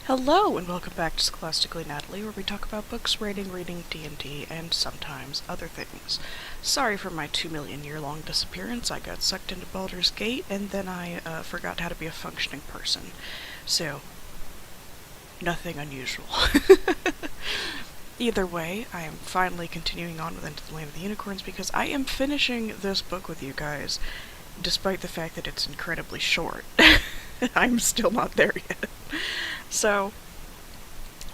Hello, and welcome back to Scholastically Natalie, where we talk about books, writing, reading, D&D, and sometimes other things. Sorry for my 2 million-year-long disappearance. I got sucked into Baldur's Gate, and then I forgot how to be a functioning person. So, nothing unusual. Either way, I am finally continuing on with Into the Land of the Unicorns because I am finishing this book with you guys, despite the fact that it's incredibly short. I'm still not there yet. So,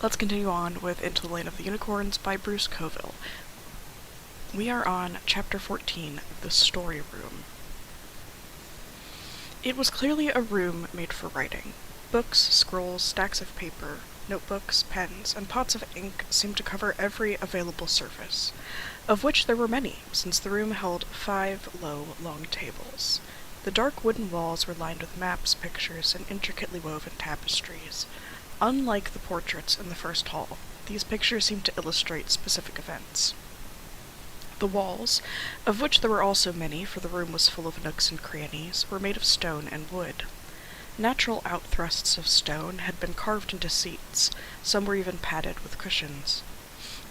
let's continue on with Into the Land of the Unicorns by Bruce Coville. We are on Chapter 14, The Story Room. It was clearly a room made for writing. Books, scrolls, stacks of paper, notebooks, pens, and pots of ink seemed to cover every available surface, of which there were many, since the room held 5 low, long tables. The dark wooden walls were lined with maps, pictures, and intricately woven tapestries. Unlike the portraits in the first hall, these pictures seemed to illustrate specific events. The walls, of which there were also many, for the room was full of nooks and crannies, were made of stone and wood. Natural outthrusts of stone had been carved into seats, some were even padded with cushions.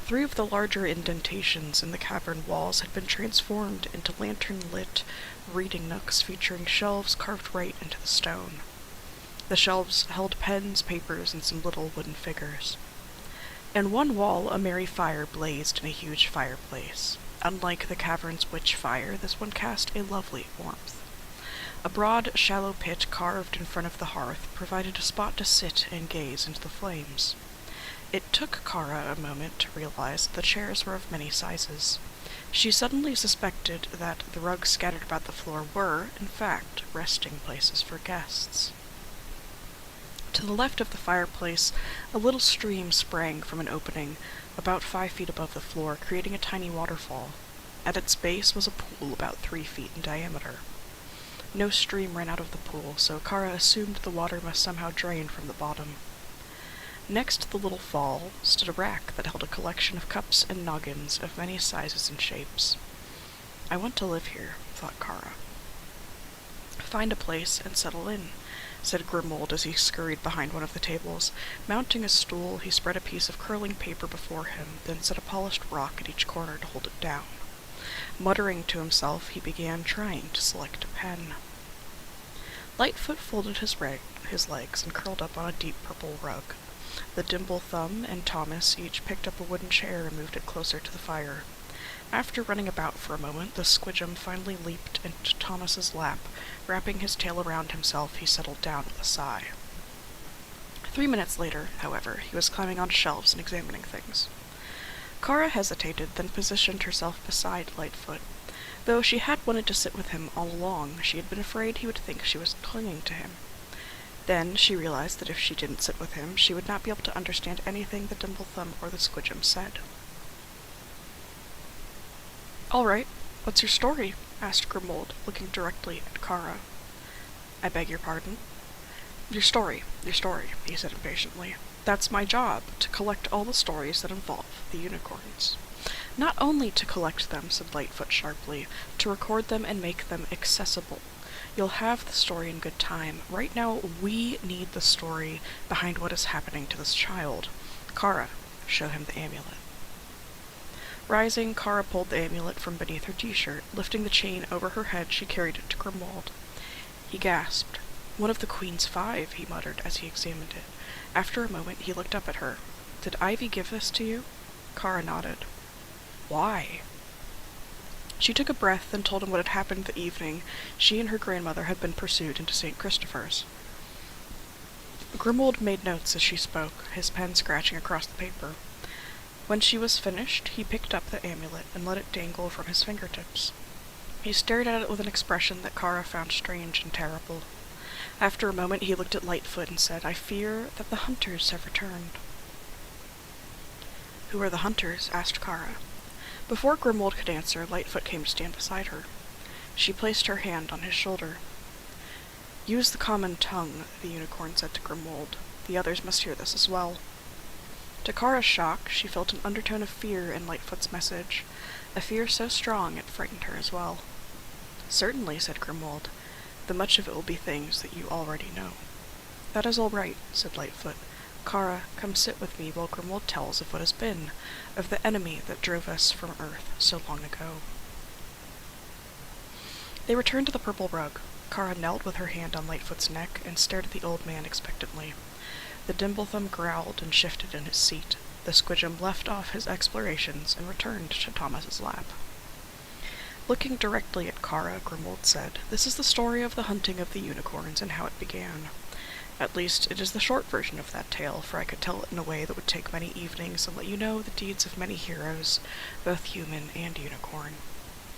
3 of the larger indentations in the cavern walls had been transformed into lantern-lit reading nooks featuring shelves carved right into the stone. The shelves held pens, papers, and some little wooden figures. In one wall, a merry fire blazed in a huge fireplace. Unlike the cavern's witch fire, this one cast a lovely warmth. A broad, shallow pit carved in front of the hearth provided a spot to sit and gaze into the flames. It took Kara a moment to realize that the chairs were of many sizes. She suddenly suspected that the rugs scattered about the floor were, in fact, resting places for guests. To the left of the fireplace, a little stream sprang from an opening about 5 feet above the floor, creating a tiny waterfall. At its base was a pool about 3 feet in diameter. No stream ran out of the pool, so Kara assumed the water must somehow drain from the bottom. Next to the little fall stood a rack that held a collection of cups and noggins of many sizes and shapes. "I want to live here," thought Kara. "Find a place and settle in," said Grimold as he scurried behind one of the tables. Mounting a stool, he spread a piece of curling paper before him, then set a polished rock at each corner to hold it down. Muttering to himself, he began trying to select a pen. Lightfoot folded his legs and curled up on a deep purple rug. The Dimple Thumb and Thomas each picked up a wooden chair and moved it closer to the fire. After running about for a moment, the Squidgum finally leaped into Thomas's lap. Wrapping his tail around himself, he settled down with a sigh. 3 minutes later, however, he was climbing on shelves and examining things. Kara hesitated, then positioned herself beside Lightfoot. Though she had wanted to sit with him all along, she had been afraid he would think she was clinging to him. Then she realized that if she didn't sit with him, she would not be able to understand anything the Dimplethumb or the Squidgum said. "All right, what's your story?" asked Grimold, looking directly at Kara. "I beg your pardon?" Your story, he said impatiently. "That's my job, to collect all the stories that involve the unicorns." "Not only to collect them," said Lightfoot sharply, "to record them and make them accessible. You'll have the story in good time. Right now, we need the story behind what is happening to this child. Kara, show him the amulet." Rising, Kara pulled the amulet from beneath her t-shirt. Lifting the chain over her head, she carried it to Grimold. He gasped. "One of the Queen's 5, he muttered as he examined it. After a moment, he looked up at her. "Did Ivy give this to you?" Kara nodded. "Why?" She took a breath and told him what had happened the evening she and her grandmother had been pursued into St. Christopher's. Grimold made notes as she spoke, his pen scratching across the paper. When she was finished, he picked up the amulet and let it dangle from his fingertips. He stared at it with an expression that Kara found strange and terrible. After a moment, he looked at Lightfoot and said, "I fear that the hunters have returned." "Who are the hunters?" asked Kara. Before Grimold could answer, Lightfoot came to stand beside her. She placed her hand on his shoulder. "Use the common tongue," the unicorn said to Grimold. "The others must hear this as well." To Kara's shock, she felt an undertone of fear in Lightfoot's message, a fear so strong it frightened her as well. "Certainly," said Grimold. "The much of it will be things that you already know." "That is all right," said Lightfoot. Kara, come sit with me while Grimwald tells of what has been, of the enemy that drove us from Earth so long ago. They returned to the purple rug. Kara knelt with her hand on Lightfoot's neck and stared at the old man expectantly. The Dimbletham growled and shifted in his seat. The Squidgem left off his explorations and returned to Thomas's lap. Looking directly at Kara, Grimwald said, "This is the story of the hunting of the unicorns and how it began. At least, it is the short version of that tale, for I could tell it in a way that would take many evenings and let you know the deeds of many heroes, both human and unicorn."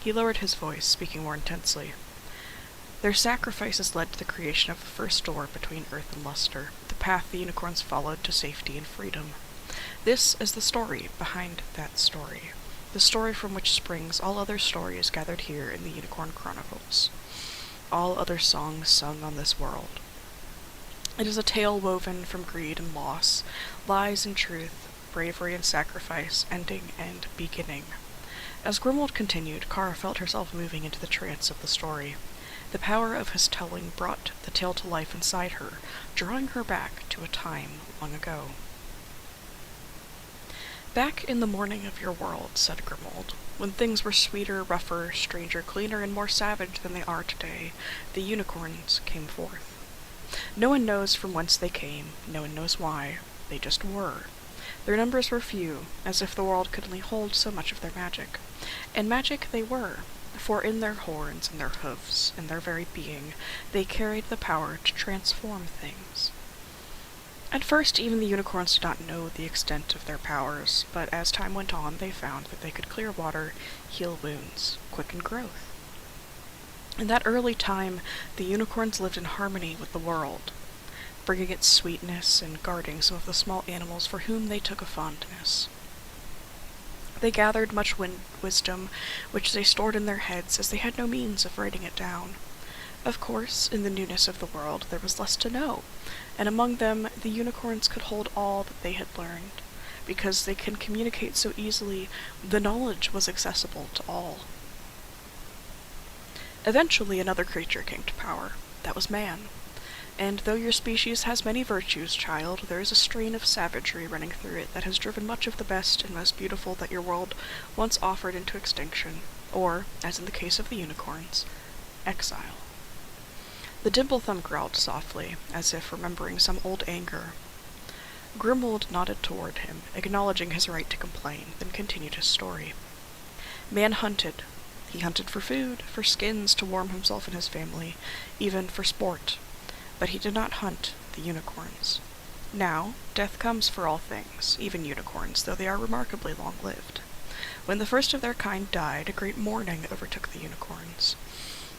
He lowered his voice, speaking more intensely. "Their sacrifices led to the creation of the first door between Earth and Luster, the path the unicorns followed to safety and freedom. This is the story behind that story, the story from which springs all other stories gathered here in the Unicorn Chronicles, all other songs sung on this world. It is a tale woven from greed and loss, lies and truth, bravery and sacrifice, ending and beginning." As Grimwald continued, Kara felt herself moving into the trance of the story. The power of his telling brought the tale to life inside her, drawing her back to a time long ago. "Back in the morning of your world," said Grimwald, "when things were sweeter, rougher, stranger, cleaner, and more savage than they are today, the unicorns came forth. No one knows from whence they came, no one knows why. They just were. Their numbers were few, as if the world could only hold so much of their magic. And magic they were, for in their horns and their hoofs, in their very being, they carried the power to transform things. At first, even the unicorns did not know the extent of their powers, but as time went on, they found that they could clear water, heal wounds, quicken growth. In that early time, the unicorns lived in harmony with the world, bringing its sweetness and guarding some of the small animals for whom they took a fondness. They gathered much wisdom, which they stored in their heads, as they had no means of writing it down. Of course, in the newness of the world, there was less to know, and among them the unicorns could hold all that they had learned. Because they can communicate so easily, the knowledge was accessible to all. Eventually another creature came to power. That was man. And though your species has many virtues, child, there is a strain of savagery running through it that has driven much of the best and most beautiful that your world once offered into extinction, or, as in the case of the unicorns, exile." The Dimblethum growled softly, as if remembering some old anger. Grimwald nodded toward him, acknowledging his right to complain, then continued his story. "Man hunted. He hunted for food, for skins to warm himself and his family, even for sport. But he did not hunt the unicorns. Now, death comes for all things, even unicorns, though they are remarkably long-lived. When the first of their kind died, a great mourning overtook the unicorns.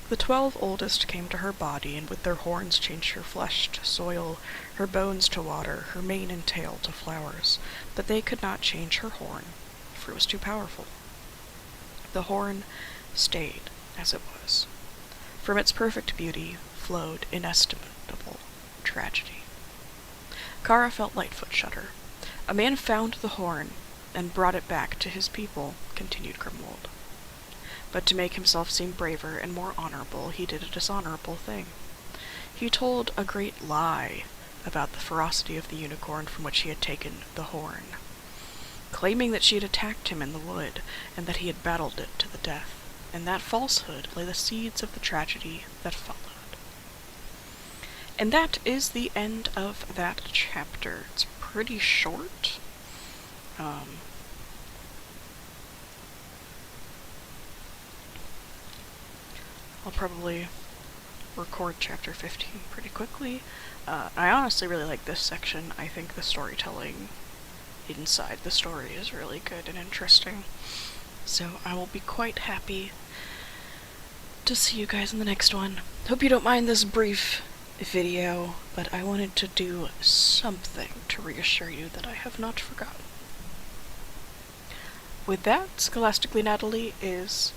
The 12 oldest came to her body, and with their horns changed her flesh to soil, her bones to water, her mane and tail to flowers, but they could not change her horn, for it was too powerful. The horn stayed as it was. From its perfect beauty flowed inestimable tragedy." Kara felt Lightfoot shudder. "A man found the horn and brought it back to his people," continued Grimwald. "But to make himself seem braver and more honorable, he did a dishonorable thing. He told a great lie about the ferocity of the unicorn from which he had taken the horn, claiming that she had attacked him in the wood, and that he had battled it to the death. In that falsehood lay the seeds of the tragedy that followed." And that is the end of that chapter. It's pretty short. I'll probably record chapter 15 pretty quickly. I honestly really like this section. I think the storytelling inside the story is really good and interesting. So I will be quite happy to see you guys in the next one. Hope you don't mind this brief video, but I wanted to do something to reassure you that I have not forgotten. With that, Scholastically Natalie is